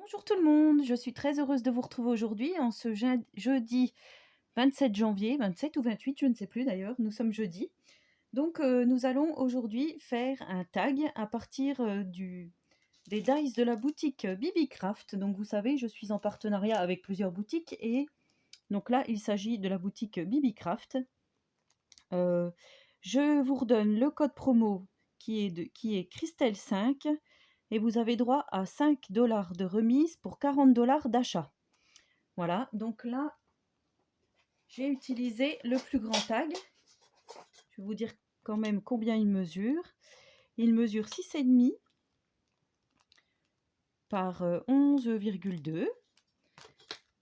Bonjour tout le monde, je suis très heureuse de vous retrouver aujourd'hui en ce jeudi 27 janvier, 27 ou 28, je ne sais plus d'ailleurs, nous sommes jeudi. Donc nous allons aujourd'hui faire un tag à partir des dies de la boutique Bibi Craft. Donc vous savez, je suis en partenariat avec plusieurs boutiques et donc là il s'agit de la boutique Bibi Craft. Je vous redonne le code promo qui est Christelle 5 et vous avez droit à 5 dollars de remise pour 40 dollars d'achat. Voilà, donc là, j'ai utilisé le plus grand tag. Je vais vous dire quand même combien il mesure. Il mesure 6,5 par 11,2.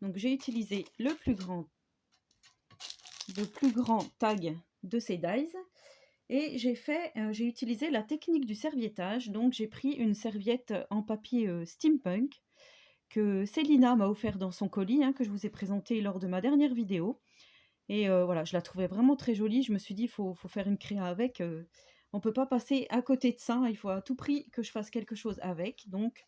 Donc j'ai utilisé le plus grand tag de ces dies. Et j'ai utilisé la technique du serviettage. Donc j'ai pris une serviette en papier steampunk que Célina m'a offert dans son colis, que je vous ai présenté lors de ma dernière vidéo. Et voilà, je la trouvais vraiment très jolie. Je me suis dit, faut faire une créa avec. On ne peut pas passer à côté de ça. Il faut à tout prix que je fasse quelque chose avec. Donc,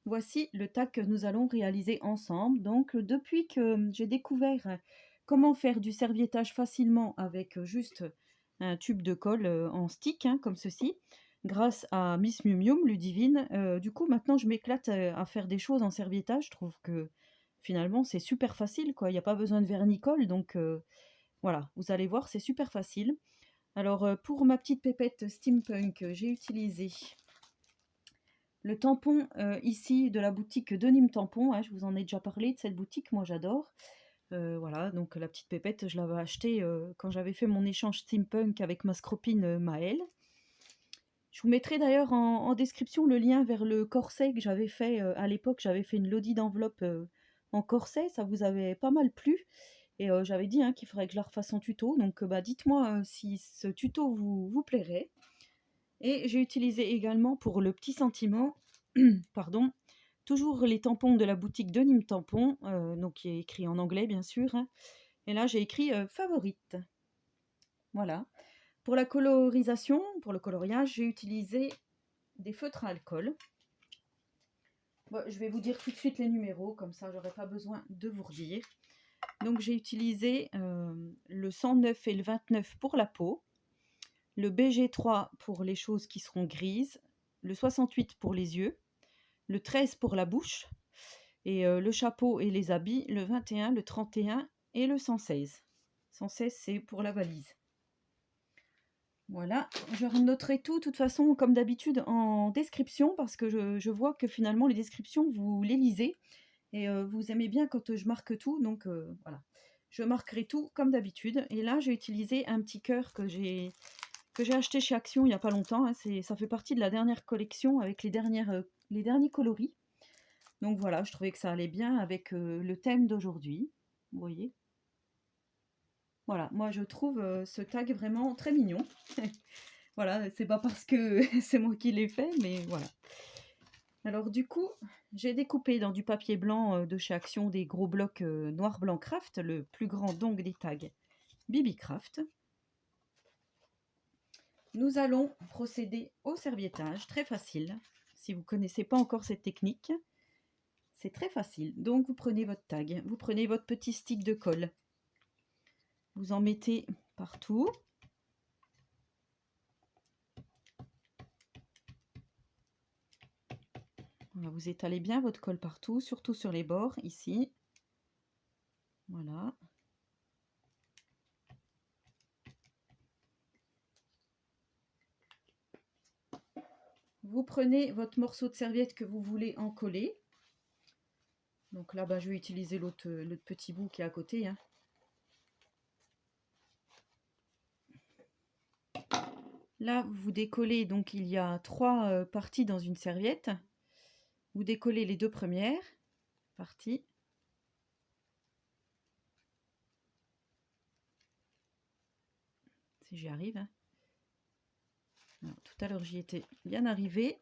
voici le tag que nous allons réaliser ensemble. Donc, depuis que j'ai découvert comment faire du serviettage facilement avec juste un tube de colle en stick, comme ceci, grâce à Miss Mium Mium, Ludivine, du coup, maintenant, je m'éclate à faire des choses en serviettage. Je trouve que finalement, c'est super facile, quoi. Il n'y a pas besoin de vernicole, donc voilà, vous allez voir, c'est super facile. Alors, pour ma petite pépette steampunk, j'ai utilisé le tampon ici de la boutique de Nîmes Tampon. Je vous en ai déjà parlé de cette boutique, moi j'adore. Voilà, donc la petite pépette, je l'avais achetée quand j'avais fait mon échange steampunk avec ma scropine Maëlle. Je vous mettrai d'ailleurs en description le lien vers le corset que j'avais fait à l'époque. J'avais fait une lodi d'enveloppe en corset, ça vous avait pas mal plu. Et j'avais dit qu'il faudrait que je la refasse en tuto. Donc dites-moi si ce tuto vous plairait. Et j'ai utilisé également pour le petit sentiment, pardon, toujours les tampons de la boutique de Nîmes Tampon, donc qui est écrit en anglais bien sûr. Et là j'ai écrit favorite. Voilà. Pour la colorisation, pour le coloriage, j'ai utilisé des feutres à alcool. Bon, je vais vous dire tout de suite les numéros, comme ça j'aurai pas besoin de vous redire. Donc j'ai utilisé le 109 et le 29 pour la peau, le BG3 pour les choses qui seront grises, le 68 pour les yeux, le 13 pour la bouche, et le chapeau et les habits, le 21, le 31 et le 116. 116 c'est pour la valise. Voilà, je noterai tout, de toute façon, comme d'habitude, en description, parce que je vois que finalement les descriptions, vous les lisez, et vous aimez bien quand je marque tout, donc voilà. Je marquerai tout comme d'habitude. Et là, j'ai utilisé un petit cœur que j'ai acheté chez Action il n'y a pas longtemps. Ça fait partie de la dernière collection avec les derniers coloris. Donc voilà, je trouvais que ça allait bien avec le thème d'aujourd'hui. Vous voyez? Voilà, moi je trouve ce tag vraiment très mignon. Voilà, c'est pas parce que c'est moi qui l'ai fait, mais voilà. Alors du coup, j'ai découpé dans du papier blanc de chez Action des gros blocs noir blanc craft, le plus grand donc des tags Bibi Craft. Nous allons procéder au serviettage, très facile. Si vous ne connaissez pas encore cette technique, c'est très facile. Donc vous prenez votre tag, vous prenez votre petit stick de colle, vous en mettez partout. Voilà, vous étalez bien votre colle partout, surtout sur les bords, ici. Voilà. Vous prenez votre morceau de serviette que vous voulez en coller. Donc là, je vais utiliser l'autre petit bout qui est à côté. Là, vous décollez, donc il y a 3 parties dans une serviette. Vous décollez les 2 premières parties. Si j'y arrive. Alors, tout à l'heure, j'y étais bien arrivée.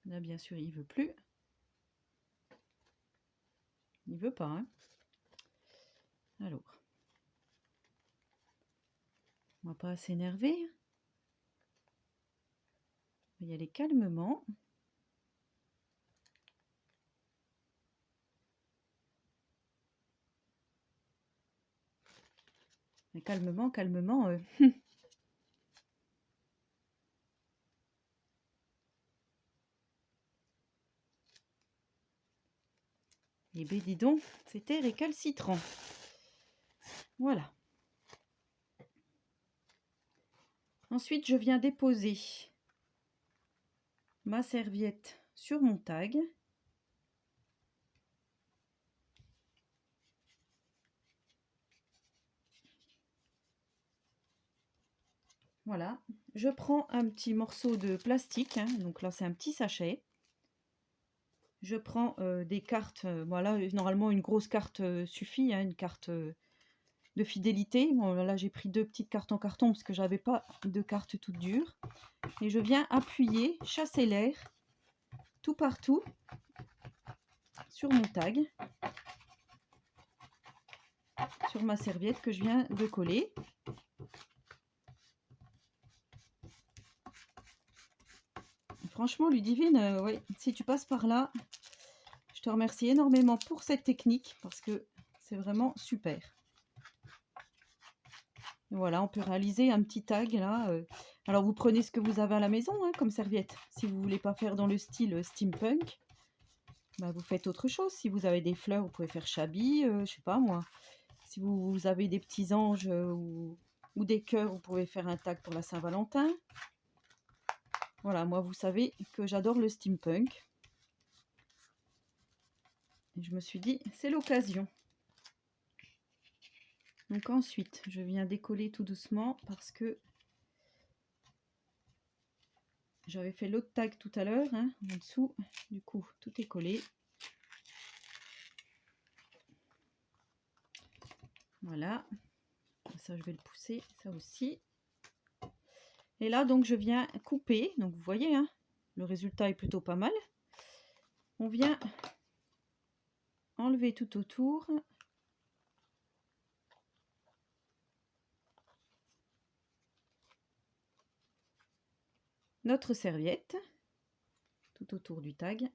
Là, bien sûr, il ne veut plus. Il ne veut pas. Alors. On va pas s'énerver. On va y aller calmement. Mais calmement, calmement. Eh bien, dis donc, c'était récalcitrant. Voilà. Ensuite, je viens déposer ma serviette sur mon tag. Voilà. Je prends un petit morceau de plastique, hein, donc là, c'est un petit sachet. Je prends des cartes. Voilà, normalement, une grosse carte suffit, hein, une carte de fidélité. Bon, là, j'ai pris 2 petites cartes en carton parce que j'avais pas de cartes toutes dures. Et je viens appuyer, chasser l'air tout partout sur mon tag, sur ma serviette que je viens de coller. Franchement, Ludivine, ouais, si tu passes par là, je te remercie énormément pour cette technique parce que c'est vraiment super. Voilà, on peut réaliser un petit tag là. Alors vous prenez ce que vous avez à la maison, hein, comme serviette. Si vous voulez pas faire dans le style steampunk, bah, vous faites autre chose. Si vous avez des fleurs, vous pouvez faire shabby, je sais pas moi. Si vous avez des petits anges ou des cœurs, vous pouvez faire un tag pour la Saint-Valentin. Voilà, moi vous savez que j'adore le steampunk. Et je me suis dit, c'est l'occasion. Donc ensuite, je viens décoller tout doucement parce que j'avais fait l'autre tag tout à l'heure, hein, en dessous. Du coup, tout est collé. Voilà. Ça, je vais le pousser, ça aussi. Et là, donc, je viens couper. Donc, vous voyez, hein, le résultat est plutôt pas mal. On vient enlever tout autour. Notre serviette, tout autour du tag.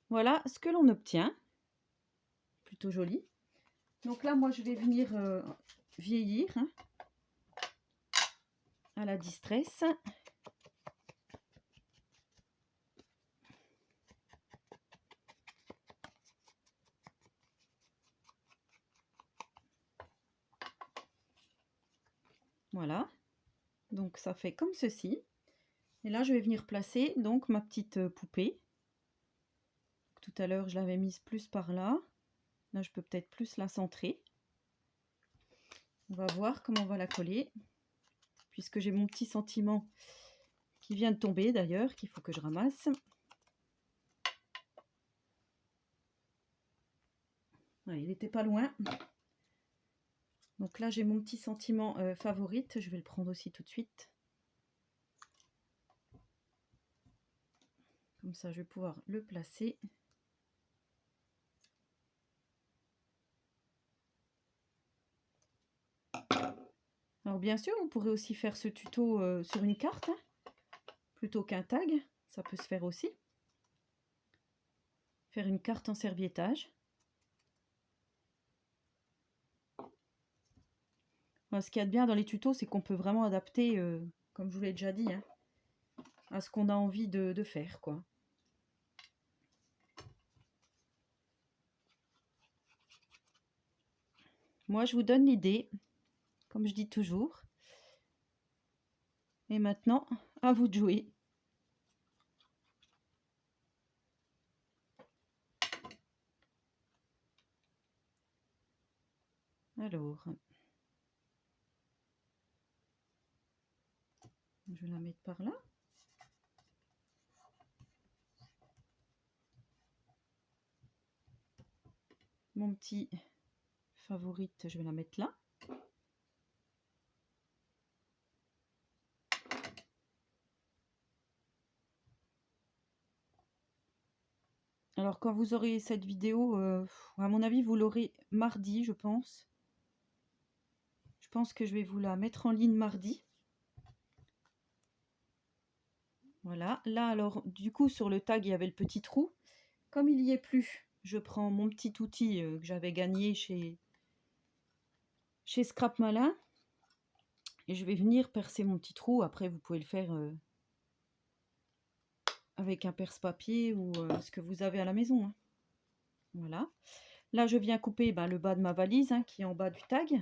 Voilà ce que l'on obtient. Plutôt joli. Donc là, moi, je vais venir vieillir, hein, à la distress. Voilà. Donc ça fait comme ceci. Et là, je vais venir placer donc ma petite poupée. Tout à l'heure, je l'avais mise plus par là. Là, je peux peut-être plus la centrer. On va voir comment on va la coller. Puisque j'ai mon petit sentiment qui vient de tomber d'ailleurs, qu'il faut que je ramasse. Ouais, il n'était pas loin. Donc là, j'ai mon petit sentiment favorite. Je vais le prendre aussi tout de suite. Comme ça, je vais pouvoir le placer. Alors bien sûr, on pourrait aussi faire ce tuto sur une carte, hein, plutôt qu'un tag. Ça peut se faire aussi. Faire une carte en serviettage. Alors, ce qu'il y a de bien dans les tutos, c'est qu'on peut vraiment adapter, comme je vous l'ai déjà dit, hein, à ce qu'on a envie de faire, quoi. Moi, je vous donne l'idée, comme je dis toujours. Et maintenant, à vous de jouer. Alors, je vais la mettre par là. mon petit favorite, je vais la mettre là. Alors quand vous aurez cette vidéo, à mon avis vous l'aurez mardi je pense. Je pense que je vais vous la mettre en ligne mardi. Voilà, là alors du coup sur le tag il y avait le petit trou. Comme il n'y est plus, je prends mon petit outil que j'avais gagné chez Scrap Malin. Et je vais venir percer mon petit trou. Après vous pouvez le faire avec un perce-papier ou ce que vous avez à la maison. Hein. Voilà. Là je viens couper le bas de ma valise hein, qui est en bas du tag.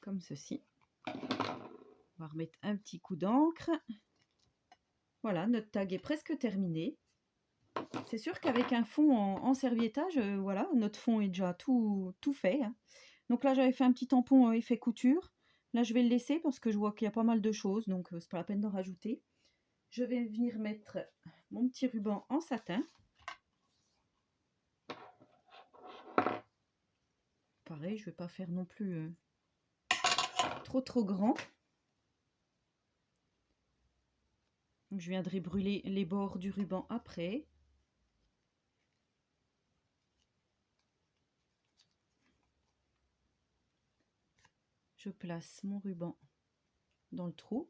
Comme ceci. On va remettre un petit coup d'encre. Voilà, notre tag est presque terminé. C'est sûr qu'avec un fond en serviettage, voilà, notre fond est déjà tout fait. Hein. Donc là, j'avais fait un petit tampon effet couture. Là, je vais le laisser parce que je vois qu'il y a pas mal de choses, donc c'est pas la peine d'en rajouter. Je vais venir mettre mon petit ruban en satin. Pareil, je vais pas faire non plus trop grand. Donc, je viendrai brûler les bords du ruban après. Je place mon ruban dans le trou.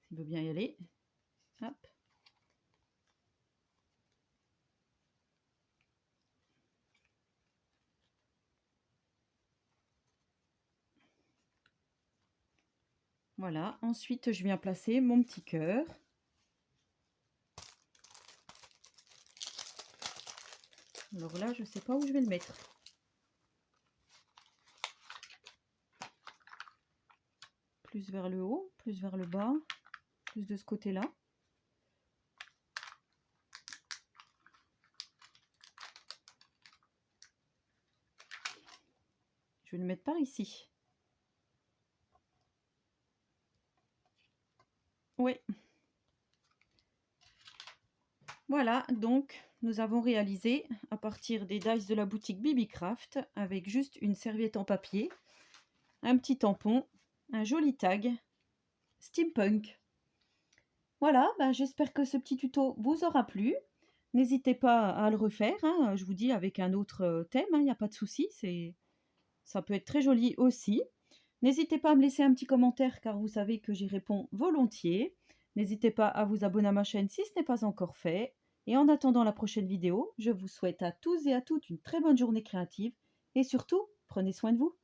S'il veut bien y aller. Hop. Voilà, ensuite je viens placer mon petit cœur. Alors là, je ne sais pas où je vais le mettre. Plus vers le haut, plus vers le bas, plus de ce côté-là. Je vais le mettre par ici. Oui. Voilà, donc nous avons réalisé à partir des dies de la boutique Bibicraft avec juste une serviette en papier, un petit tampon, un joli tag steampunk. Voilà, j'espère que ce petit tuto vous aura plu. N'hésitez pas à le refaire, hein, je vous dis avec un autre thème, il n'y a pas de souci, ça peut être très joli aussi. N'hésitez pas à me laisser un petit commentaire car vous savez que j'y réponds volontiers. N'hésitez pas à vous abonner à ma chaîne si ce n'est pas encore fait. Et en attendant la prochaine vidéo, je vous souhaite à tous et à toutes une très bonne journée créative et surtout, prenez soin de vous.